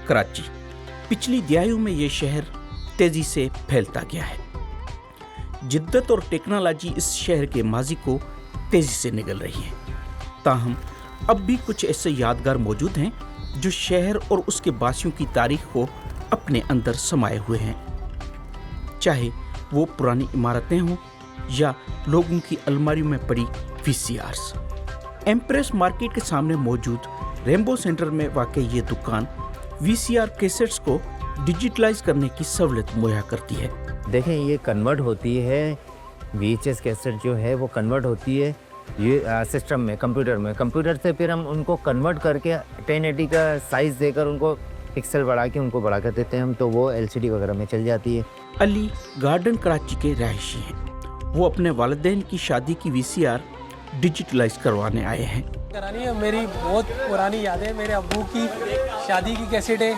कराची। पिछली दहाइयों में ये शहर तेजी से फैलता गया है। जिद्दत और टेक्नोलॉजी इस शहर के माजी को तेजी से निगल रही है। ताहम अब भी कुछ ऐसे यादगार मौजूद हैं जो शहर और उसके बासियों की तारीख को अपने अंदर समाये हुए हैं, चाहे वो पुरानी इमारतें हों या लोगों की अलमारियों में पड़ी वीसीआरस। एम्प्रेस मार्केट के सामने मौजूद रेनबो सेंटर में वाक़ई ये दुकान वीसीआर कैसेट्स को डिजिटलाइज करने की सहूलियत मुहैया करती है। देखें, ये कन्वर्ट होती है, वीएचएस कैसेट जो है वो कन्वर्ट होती है ये सिस्टम में, कंप्यूटर से फिर हम उनको कन्वर्ट करके 1080 का साइज़ देकर उनको पिक्सल बढ़ा के उनको बड़ा कर देते हैं हम, तो वो एलसीडी वगैरह में चल जाती है। अली गार्डन कराची के रहायशी हैं। वो अपने वालिदैन की शादी की वीसीआर डिजिटलाइज करवाने आए हैं। करानी है, मेरी बहुत पुरानी यादें, मेरे अब्बू की शादी की कैसेट है।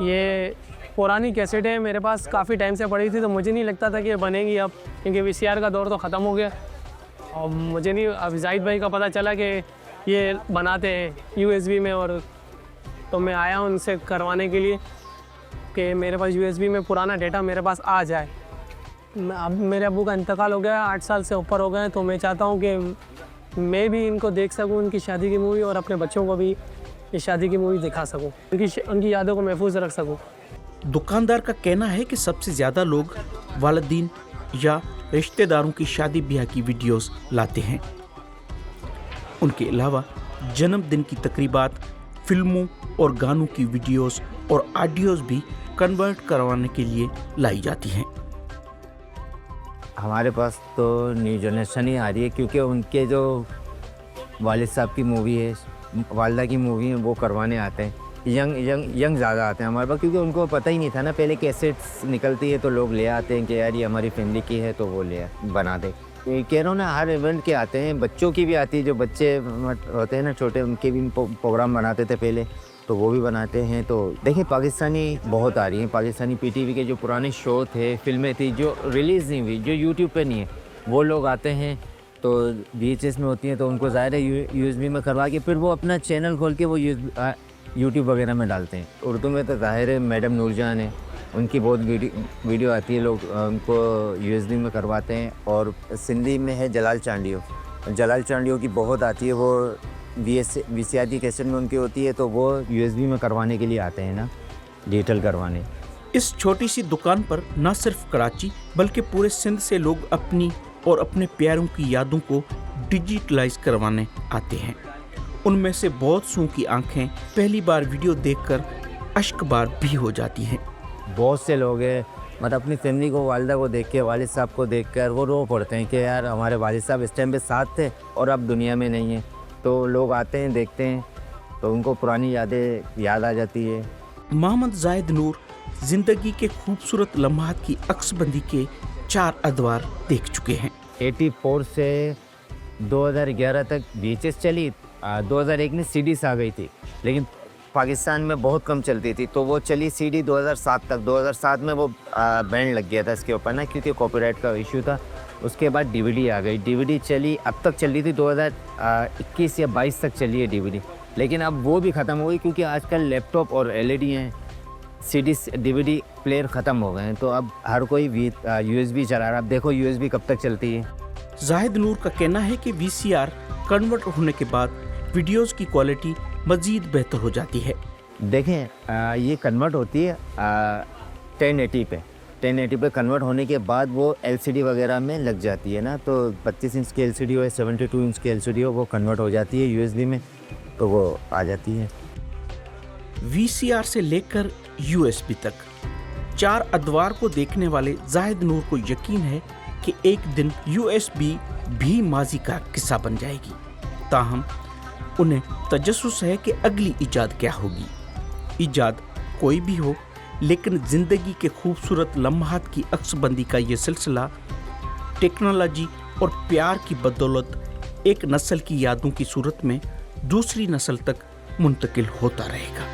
ये पुरानी कैसेट है, मेरे पास काफ़ी टाइम से पड़ी थी, तो मुझे नहीं लगता था कि ये बनेगी अब, क्योंकि वीसीआर का दौर तो ख़त्म हो गया। और मुझे नहीं, अब जाहिद भाई का पता चला कि ये बनाते हैं यूएसबी में, और तो मैं आया उनसे करवाने के लिए कि मेरे पास यूएसबी में पुराना डेटा मेरे पास आ जाए। अब मेरे अब्बू का इंतकाल हो गया, 8 साल से ऊपर हो गए, तो मैं चाहता हूँ कि मैं भी इनको देख सकूँ, उनकी शादी की मूवी, और अपने बच्चों को भी ये शादी की मूवी दिखा सकूँ, उनकी यादों को महफूज रख सकूँ। दुकानदार का कहना है कि सबसे ज़्यादा लोग वालिदैन या रिश्तेदारों की शादी ब्याह की वीडियोस लाते हैं। उनके अलावा जन्मदिन की तकरीबात, फिल्मों और गानों की वीडियोस और ऑडियोज भी कन्वर्ट करवाने के लिए लाई जाती हैं। हमारे पास तो न्यू जनरेशन ही आ रही है, क्योंकि उनके जो वालिद साहब की मूवी है, वालदा की मूवी है, वो करवाने आते हैं। यंग ज़्यादा आते हैं हमारे पास, क्योंकि उनको पता ही नहीं था ना, पहले कैसेट्स निकलती है तो लोग ले आते हैं कि यार ये हमारी फैमिली की है, तो वो ले बना दे। कह रहा हूँ ना, हर इवेंट के आते हैं, बच्चों की भी आती है, जो बच्चे होते हैं ना छोटे, उनके भी प्रोग्राम बनाते थे पहले, तो वो भी बनाते हैं। तो देखिए, पाकिस्तानी बहुत आ रही हैं, पाकिस्तानी पीटीवी के जो पुराने शो थे, फिल्में थी जो रिलीज़ नहीं हुई, जो यूट्यूब पे नहीं है, वो लोग आते हैं, तो वीएचएस में होती हैं, तो उनको ज़ाहिर है यूएसबी में करवा के फिर वो अपना चैनल खोल के वो यूट्यूब वगैरह में डालते हैं। उर्दू में तो ज़ाहिर है मैडम नूरजहान है, उनकी बहुत वीडियो आती है, लोग उनको यूएसबी में करवाते हैं। और सिंधी में है जलाल चांडियो की बहुत आती है, वो वीसीआर की कैसेट में उनकी होती है, तो वो यूएसबी में करवाने के लिए आते हैं ना, डिजिटल करवाने। इस छोटी सी दुकान पर न सिर्फ कराची बल्कि पूरे सिंध से लोग अपनी और अपने प्यारों की यादों को डिजिटलाइज करवाने आते हैं। उनमें से बहुत सौ की आंखें पहली बार वीडियो देखकर अश्कबार भी हो जाती हैं। बहुत से लोग हैं, मतलब अपनी फैमिली को, वालिदा को देख के, वालिद साहब को देखकर वो रो पड़ते हैं कि यार हमारे वालिद साहब इस टाइम पे साथ थे और अब दुनिया में नहीं है। तो लोग आते हैं, देखते हैं, तो उनको पुरानी यादें याद आ जाती है। मोहम्मद जाहिद नूर जिंदगी के खूबसूरत लम्हात की अक्सबंदी के 4 अदवार देख चुके हैं। 84 से 2011 तक वीएचएस चली, 2001 में सीडीज आ गई थी, लेकिन पाकिस्तान में बहुत कम चलती थी, तो वो चली सीडी 2007 तक। 2007 में वो बैन लग गया था इसके ऊपर ना, क्योंकि कॉपीराइट का इशू था। उसके बाद डीवीडी आ गई, डीवीडी चली, अब तक चल रही थी, 2021 या 22 तक चली है डीवीडी, लेकिन अब वो भी ख़त्म हो गई, क्योंकि आजकल लैपटॉप और एलईडी हैं, सीडी डीवीडी प्लेयर ख़त्म हो गए हैं, तो अब हर कोई यूएसबी चला रहा है। अब देखो यूएसबी कब तक चलती है। जाहिद नूर का कहना है कि वीसीआर कन्वर्ट होने के बाद वीडियोस की क्वालिटी मज़ीद बेहतर हो जाती है। देखें, ये कन्वर्ट होती है 1080 पे कन्वर्ट होने के बाद वो एलसीडी वगैरह में लग जाती है ना, तो 25 इंच की एलसीडी हो या 72 इंच की एलसीडी हो, वो कन्वर्ट हो जाती है यूएसबी में, तो वो आ जाती है। वीसीआर से लेकर यूएसबी तक 4 अदवार को देखने वाले जाहिद नूर को यकीन है कि एक दिन यूएसबी भी माजी का किस्सा बन जाएगी। ताहम उन्हें तजस्सुस है कि अगली ईजाद क्या होगी। ईजाद कोई भी हो, लेकिन ज़िंदगी के खूबसूरत लम्हात की अक्सबंदी का ये सिलसिला टेक्नोलॉजी और प्यार की बदौलत एक नस्ल की यादों की सूरत में दूसरी नस्ल तक मुंतकिल होता रहेगा।